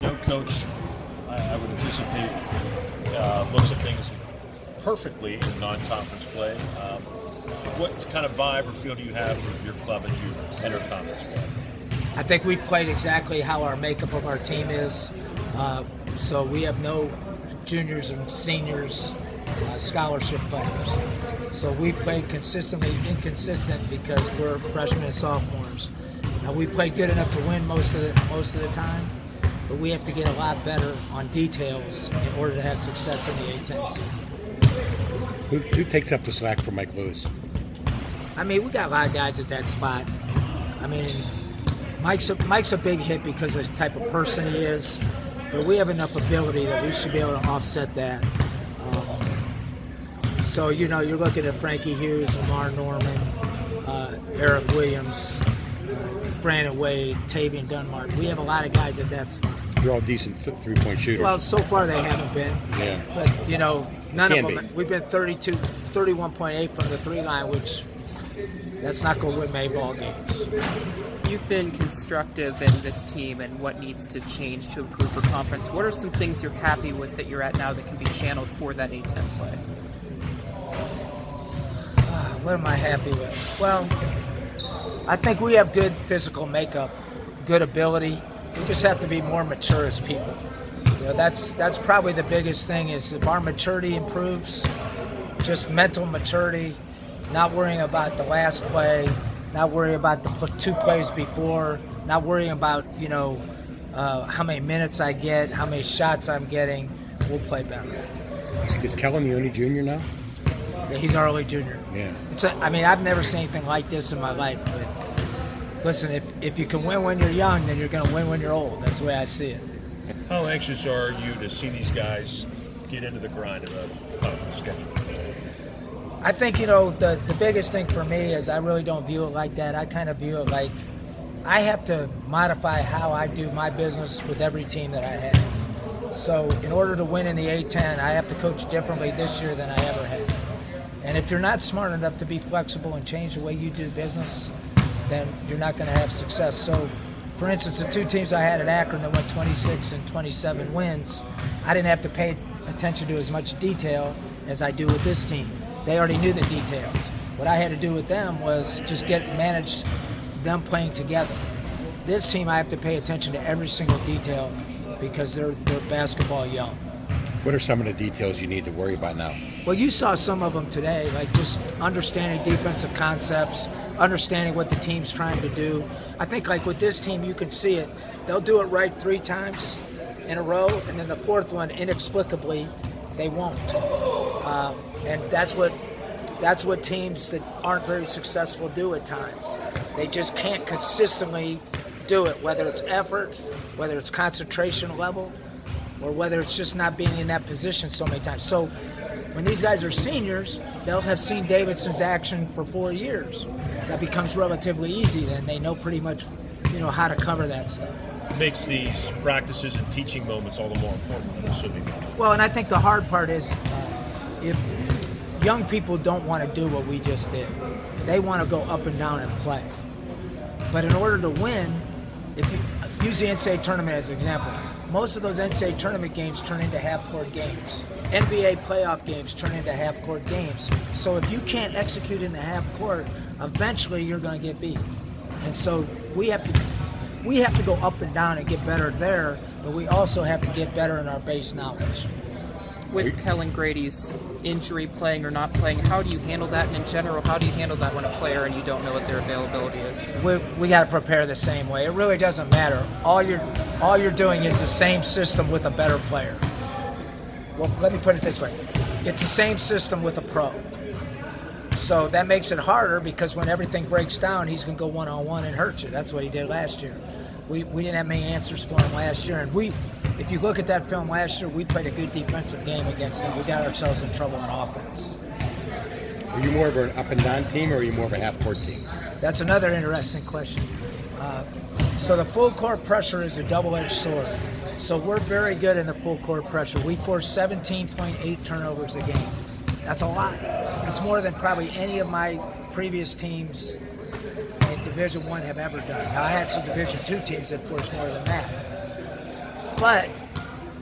No coach, I would anticipate, looks at things perfectly in non-conference play. What kind of vibe or feel do you have with your club as you enter conference play? I think we've played exactly how our makeup of our team is. So we have no juniors and seniors, scholarship players. So we've played consistently inconsistent because we're freshmen and sophomores. Now we played good enough to win most of the time, but we have to get a lot better on details in order to have success in the A-10 season. Who takes up the slack for Mike Lewis? I mean, we got a lot of guys at that spot. I mean, Mike's a big hit because of the type of person he is, but we have enough ability that we should be able to offset that. So, you know, you're looking at Frankie Hughes, Lamar Norman, Eric Williams, Brandon Wade, Tavian Dunmart. We have a lot of guys at that spot. You're all decent three-point shooters. Well, so far they haven't been. Yeah. But, you know, none of them. Be. We've been 31.8 from the three line, which that's not going to win many ball games. You've been constructive in this team and what needs to change to improve for conference. What are some things you're happy with that you're at now that can be channeled for that A-10 play? What am I happy with? Well, I think we have good physical makeup, good ability. We just have to be more mature as people. You know, that's probably the biggest thing is if our maturity improves, just mental maturity, not worrying about the last play, not worrying about the two plays before, not worrying about, you know, how many minutes I get, how many shots I'm getting, we'll play better. Is Kellen the only junior now? Yeah, he's our early junior. Yeah. I mean, I've never seen anything like this in my life, but listen, if you can win when you're young, then you're going to win when you're old. That's the way I see it. How anxious are you to see these guys get into the grind of a conference schedule? I think, you know, the biggest thing for me is I really don't view it like that. I kind of view it like I have to modify how I do my business with every team that I have. So in order to win in the A-10, I have to coach differently this year than I ever have. And if you're not smart enough to be flexible and change the way you do business, then you're not going to have success. So, for instance, the two teams I had at Akron that went 26 and 27 wins, I didn't have to pay attention to as much detail as I do with this team. They already knew the details. What I had to do with them was just manage them playing together. This team, I have to pay attention to every single detail because they're basketball young. What are some of the details you need to worry about now? Well, you saw some of them today, like just understanding defensive concepts, understanding what the team's trying to do. I think like with this team, you can see it. They'll do it right 3 times in a row, and then the fourth one, inexplicably, they won't. And that's what teams that aren't very successful do at times. They just can't consistently do it, whether it's effort, whether it's concentration level, or whether it's just not being in that position so many times. So when these guys are seniors, they'll have seen Davidson's action for 4 years. That becomes relatively easy then. They know pretty much, you know, how to cover that stuff. It makes these practices and teaching moments all the more important, I'm assuming. Well, and I think the hard part is if young people don't want to do what we just did, they want to go up and down and play. But in order to win, if you use the NCAA tournament as an example, most of those NCAA tournament games turn into half-court games. NBA playoff games turn into half-court games. So if you can't execute in the half-court, eventually you're going to get beat. And so we have to go up and down and get better there, but we also have to get better in our base knowledge. With Kellen Grady's injury, playing or not playing, how do you handle that? And in general, how do you handle that when a player and you don't know what their availability is? We got to prepare the same way. It really doesn't matter. All you're doing is the same system with a better player. Well, let me put it this way. It's the same system with a pro. So that makes it harder because when everything breaks down, he's going to go one-on-one and hurt you. That's what he did last year. We didn't have many answers for him last year. And if you look at that film last year, we played a good defensive game against them. We got ourselves in trouble on offense. Are you more of an up-and-down team or are you more of a half-court team? That's another interesting question. So the full court pressure is a double-edged sword. So we're very good in the full court pressure. We force 17.8 turnovers a game. That's a lot. It's more than probably any of my previous teams in Division I have ever done. Now, I had some Division II teams that forced more than that. But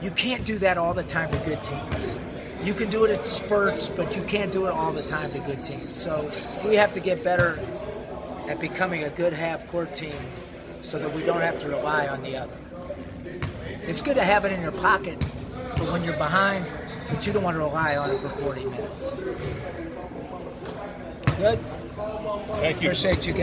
you can't do that all the time to good teams. You can do it at spurts, but you can't do it all the time to good teams. So we have to get better at becoming a good half-court team so that we don't have to rely on the other. It's good to have it in your pocket for when you're behind, but you don't want to rely on it for 40 minutes. Good? Thank you. Appreciate you guys.